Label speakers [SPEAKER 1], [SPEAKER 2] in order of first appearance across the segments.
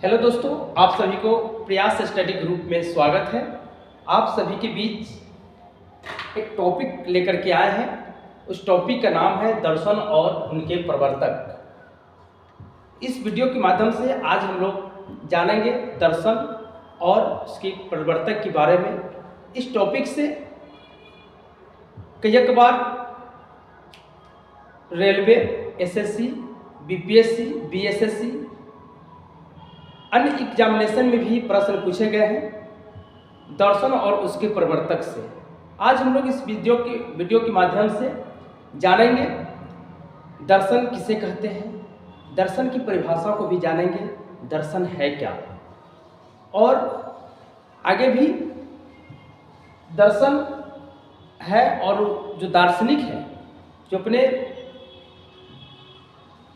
[SPEAKER 1] Hello दोस्तों, आप सभी को प्रयास स्टडी ग्रुप में स्वागत है। आप सभी के बीच एक टॉपिक लेकर के आए हैं। उस टॉपिक का नाम है दर्शन और उनके प्रवर्तक। इस वीडियो के माध्यम से आज हम लोग जानेंगे दर्शन और उसके प्रवर्तक के बारे में। इस टॉपिक से कई बार रेलवे, एसएससी, बीपीएससी, बीएसएससी अन्य एग्जामिनेशन में भी प्रश्न पूछे गए हैं दर्शन और उसके प्रवर्तक से। आज हम लोग इस वीडियो के माध्यम से जानेंगे दर्शन किसे कहते हैं, दर्शन की परिभाषा को भी जानेंगे, दर्शन है क्या, और आगे भी दर्शन है और जो दार्शनिक है जो अपने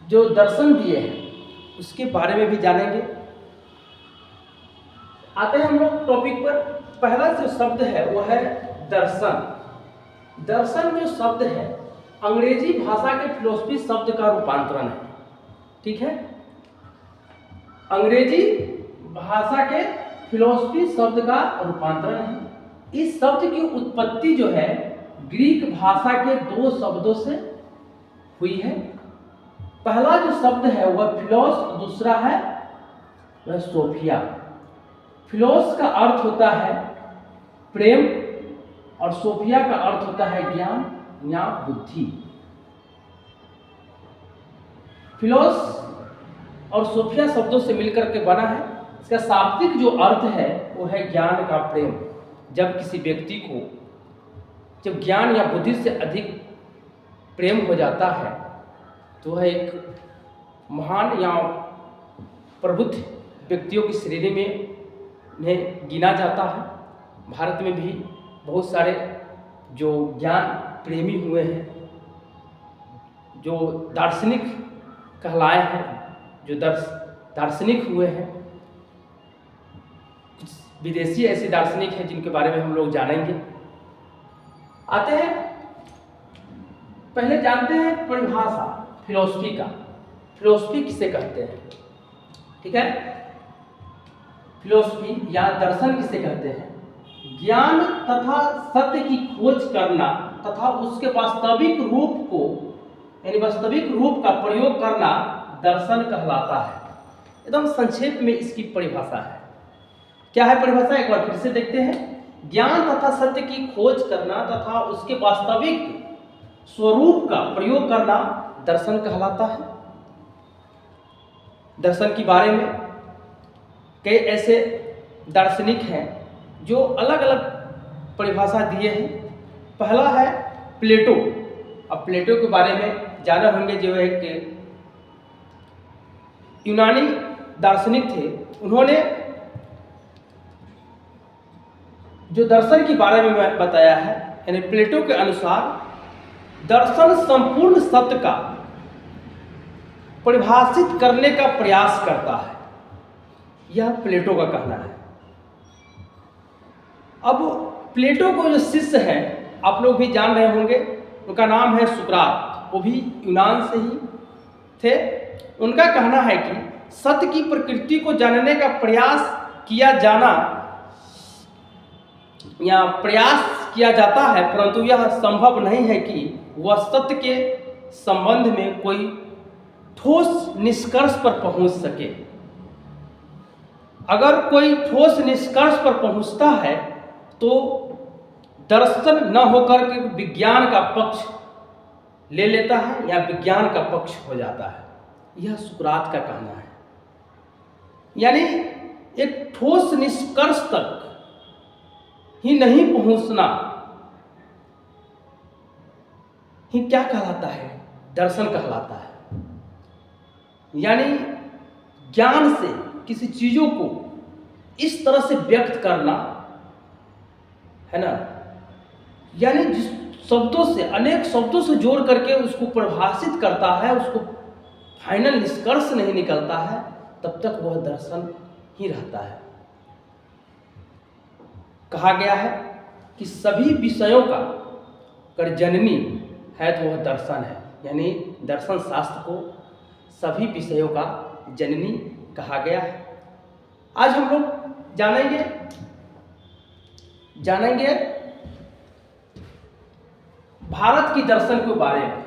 [SPEAKER 1] जो दर्शन दिए हैं उसके बारे में भी जानेंगे। आते हैं हम लोग टॉपिक पर। पहला जो शब्द है वो है दर्शन। दर्शन जो शब्द है अंग्रेजी भाषा के फिलोसफी शब्द का रूपांतरण है। ठीक है, अंग्रेजी भाषा के फिलोसफी शब्द का रूपांतरण है। इस शब्द की उत्पत्ति जो है ग्रीक भाषा के दो शब्दों से हुई है। पहला जो शब्द है वह फिलोस, दूसरा है वह सोफिया। फिलोस का अर्थ होता है प्रेम और सोफिया का अर्थ होता है ज्ञान या बुद्धि। फिलोस और सोफिया शब्दों से मिलकर के बना है। इसका शाब्दिक जो अर्थ है वो है ज्ञान का प्रेम। जब किसी व्यक्ति को जब ज्ञान या बुद्धि से अधिक प्रेम हो जाता है तो वह एक महान या प्रबुद्ध व्यक्तियों की श्रेणी में गिना जाता है। भारत में भी बहुत सारे जो ज्ञान प्रेमी हुए हैं, जो दार्शनिक कहलाए हैं, जो दार्शनिक हुए हैं। कुछ विदेशी ऐसे दार्शनिक हैं जिनके बारे में हम लोग जानेंगे। आते हैं, पहले जानते हैं परिभाषा फिलोसफी का। फिलोसफी किसे कहते हैं? ठीक है, फिलोसफी या दर्शन किसे कहते हैं? ज्ञान तथा सत्य की खोज करना तथा उसके वास्तविक रूप को यानी वास्तविक रूप का प्रयोग करना दर्शन कहलाता है। एकदम संक्षेप में इसकी परिभाषा है। क्या है परिभाषा? एक बार फिर से देखते हैं। ज्ञान तथा सत्य की खोज करना तथा उसके वास्तविक स्वरूप का प्रयोग करना दर्शन कहलाता है। दर्शन के बारे में कई ऐसे दार्शनिक हैं जो अलग अलग परिभाषा दिए हैं। पहला है प्लेटो। अब प्लेटो के बारे में जाना होंगे, जो एक यूनानी दार्शनिक थे। उन्होंने जो दर्शन के बारे में बताया है, यानी प्लेटो के अनुसार दर्शन संपूर्ण सत्य का परिभाषित करने का प्रयास करता है। यह प्लेटो का कहना है। अब प्लेटो को जो शिष्य है आप लोग भी जान रहे होंगे, उनका नाम है सुकरात। वो भी यूनान से ही थे। उनका कहना है कि सत्य की प्रकृति को जानने का प्रयास किया जाता है, परंतु यह संभव नहीं है कि वह सत्य के संबंध में कोई ठोस निष्कर्ष पर पहुंच सके। अगर कोई ठोस निष्कर्ष पर पहुंचता है तो दर्शन न होकर के विज्ञान का पक्ष ले लेता है या विज्ञान का पक्ष हो जाता है। यह सुकरात का कहना है। यानी एक ठोस निष्कर्ष तक ही नहीं पहुंचना ही क्या कहलाता है? दर्शन कहलाता है। यानी ज्ञान से किसी चीजों को इस तरह से व्यक्त करना है ना, यानी जिस शब्दों से अनेक शब्दों से जोड़ करके उसको परिभाषित करता है, उसको फाइनल निष्कर्ष नहीं निकलता है, तब तक वह दर्शन ही रहता है। कहा गया है कि सभी विषयों का अगर जननी है तो वह दर्शन है। यानी दर्शन शास्त्र को सभी विषयों का जननी कहा गया है। आज हम लोग जानेंगे भारत की दर्शन के बारे में।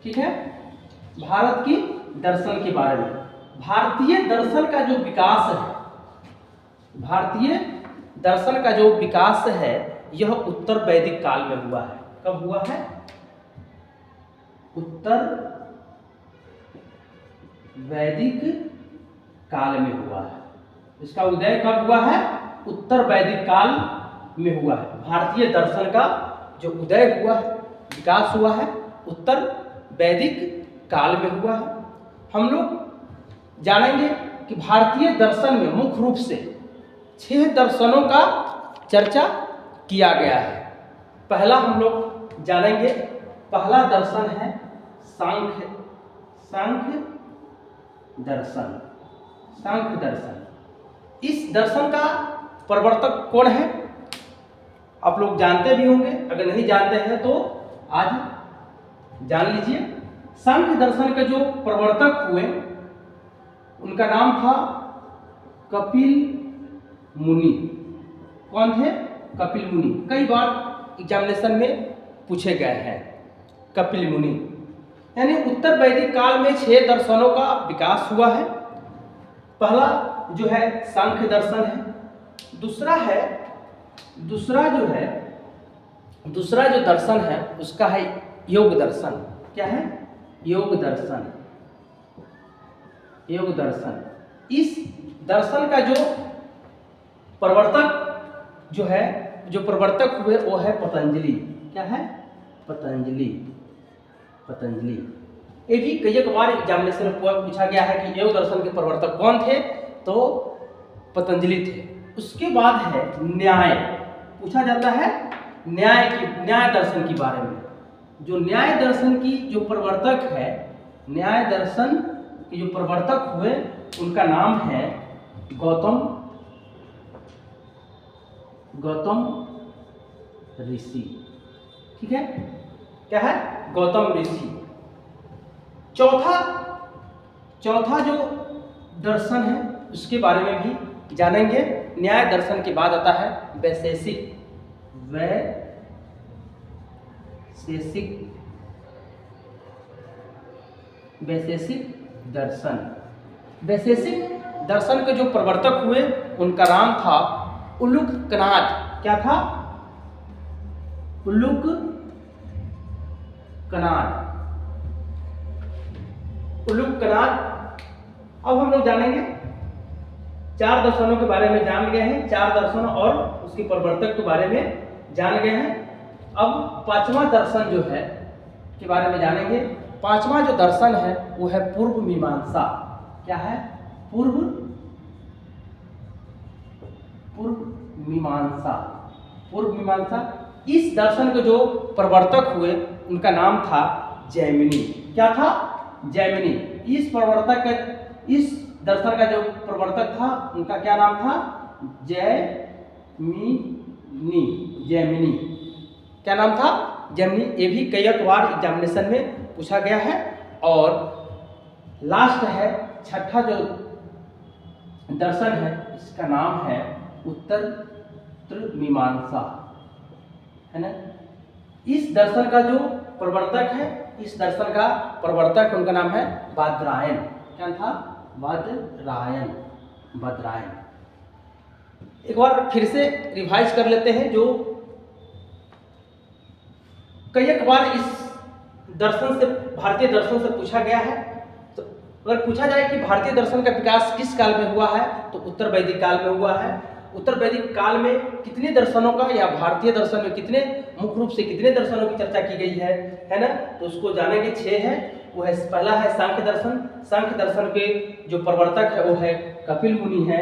[SPEAKER 1] ठीक है, भारत की दर्शन के बारे में। भारतीय दर्शन का जो विकास है, भारतीय दर्शन का जो विकास है, यह उत्तर वैदिक काल में हुआ है। कब हुआ है? उत्तर वैदिक काल में हुआ है। इसका उदय कब हुआ है? उत्तर वैदिक काल में हुआ है। भारतीय दर्शन का जो उदय हुआ है, विकास हुआ है, उत्तर वैदिक काल में हुआ है। हम लोग जानेंगे कि भारतीय दर्शन में मुख्य रूप से 6 दर्शनों का चर्चा किया गया है। पहला हम लोग जानेंगे, पहला दर्शन है सांख्य दर्शन। सांख्य दर्शन, इस दर्शन का प्रवर्तक कौन है? आप लोग जानते भी होंगे, अगर नहीं जानते हैं तो आज जान लीजिए। सांख्य दर्शन के जो प्रवर्तक हुए, उनका नाम था कपिल मुनि। कौन थे? कपिल मुनि। कई बार एग्जामिनेशन में पूछे गए हैं कपिल मुनि। यानी उत्तर वैदिक काल में 6 दर्शनों का विकास हुआ है। पहला जो है सांख्य दर्शन है। दूसरा जो दर्शन है उसका है योग दर्शन। क्या है? योग दर्शन। योग दर्शन, इस दर्शन का जो प्रवर्तक जो प्रवर्तक हुए वो है पतंजलि। क्या है? पतंजलि। ये भी कई बार एग्जामिनेशन में पूछा गया है कि योग दर्शन के प्रवर्तक कौन थे? तो पतंजलि थे। उसके बाद है न्याय। पूछा जाता है न्याय दर्शन के बारे में। जो न्याय दर्शन की जो प्रवर्तक है, न्याय दर्शन के जो प्रवर्तक हुए, उनका नाम है गौतम ऋषि। ठीक है, क्या है? गौतम ऋषि। चौथा जो दर्शन है उसके बारे में भी जानेंगे। न्याय दर्शन के बाद आता है वैशेषिक दर्शन। वैशेषिक दर्शन के जो प्रवर्तक हुए, उनका नाम था उलूक कनाद। क्या था? उलूक कनाद। अब हम लोग जानेंगे 4 दर्शनों के बारे में जान गए हैं। 4 दर्शन और उसके प्रवर्तक के बारे में जान गए हैं। अब 5वां दर्शन जो है के बारे में जानेंगे। 5वां जो दर्शन है वो है पूर्व मीमांसा। क्या है? पूर्व मीमांसा। इस दर्शन के जो प्रवर्तक हुए, उनका नाम था जैमिनी। क्या था? जैमिनी। इस दर्शन का जो प्रवर्तक था, उनका क्या नाम था? जैमिनी। क्या नाम था? जैमिनी। ये भी कई बार एग्जामिनेशन में पूछा गया है। और लास्ट है 6ठा जो दर्शन है, इसका नाम है उत्तर मीमांसा। है ना? इस दर्शन का जो प्रवर्तक है, इस दर्शन का प्रवर्तक उनका नाम है बादरायण। क्या था? बादरायण। एक बार फिर से रिवाइज कर लेते हैं। जो कई बार इस दर्शन से, भारतीय दर्शन से पूछा गया है। तो अगर पूछा जाए कि भारतीय दर्शन का विकास किस काल में हुआ है, तो उत्तर वैदिक काल में हुआ है। उत्तर वैदिक काल में कितने दर्शनों का, या भारतीय दर्शन में कितने, मुख्य रूप से कितने दर्शनों की चर्चा की गई है ना? तो उसको जानेंगे। 6 है। वो है, पहला है सांख्य दर्शन। सांख्य दर्शन के जो प्रवर्तक है वो है कपिल मुनि है।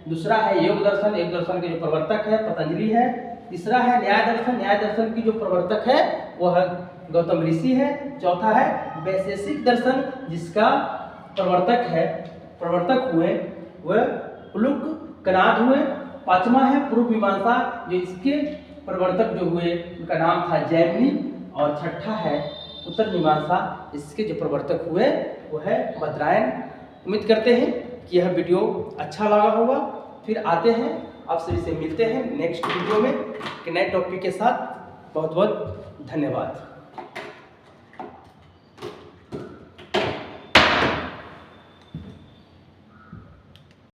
[SPEAKER 1] दूसरा है योग दर्शन। योग दर्शन के जो प्रवर्तक है पतंजलि है। तीसरा है न्याय दर्शन। न्याय दर्शन की जो प्रवर्तक है वो है गौतम ऋषि है। चौथा है वैशेषिक दर्शन, जिसका प्रवर्तक हुए वह उलूक कनाद हुए। 5वां है पूर्व मीमांसा, जो इसके प्रवर्तक जो हुए उनका नाम था जैमिनी। और 6ठा है उत्तर मीमांसा, इसके जो प्रवर्तक हुए वो है बादरायण। उम्मीद करते हैं कि यह वीडियो अच्छा लगा होगा। फिर आते हैं आप सभी से मिलते हैं नेक्स्ट वीडियो में एक नए टॉपिक के साथ। बहुत बहुत धन्यवाद।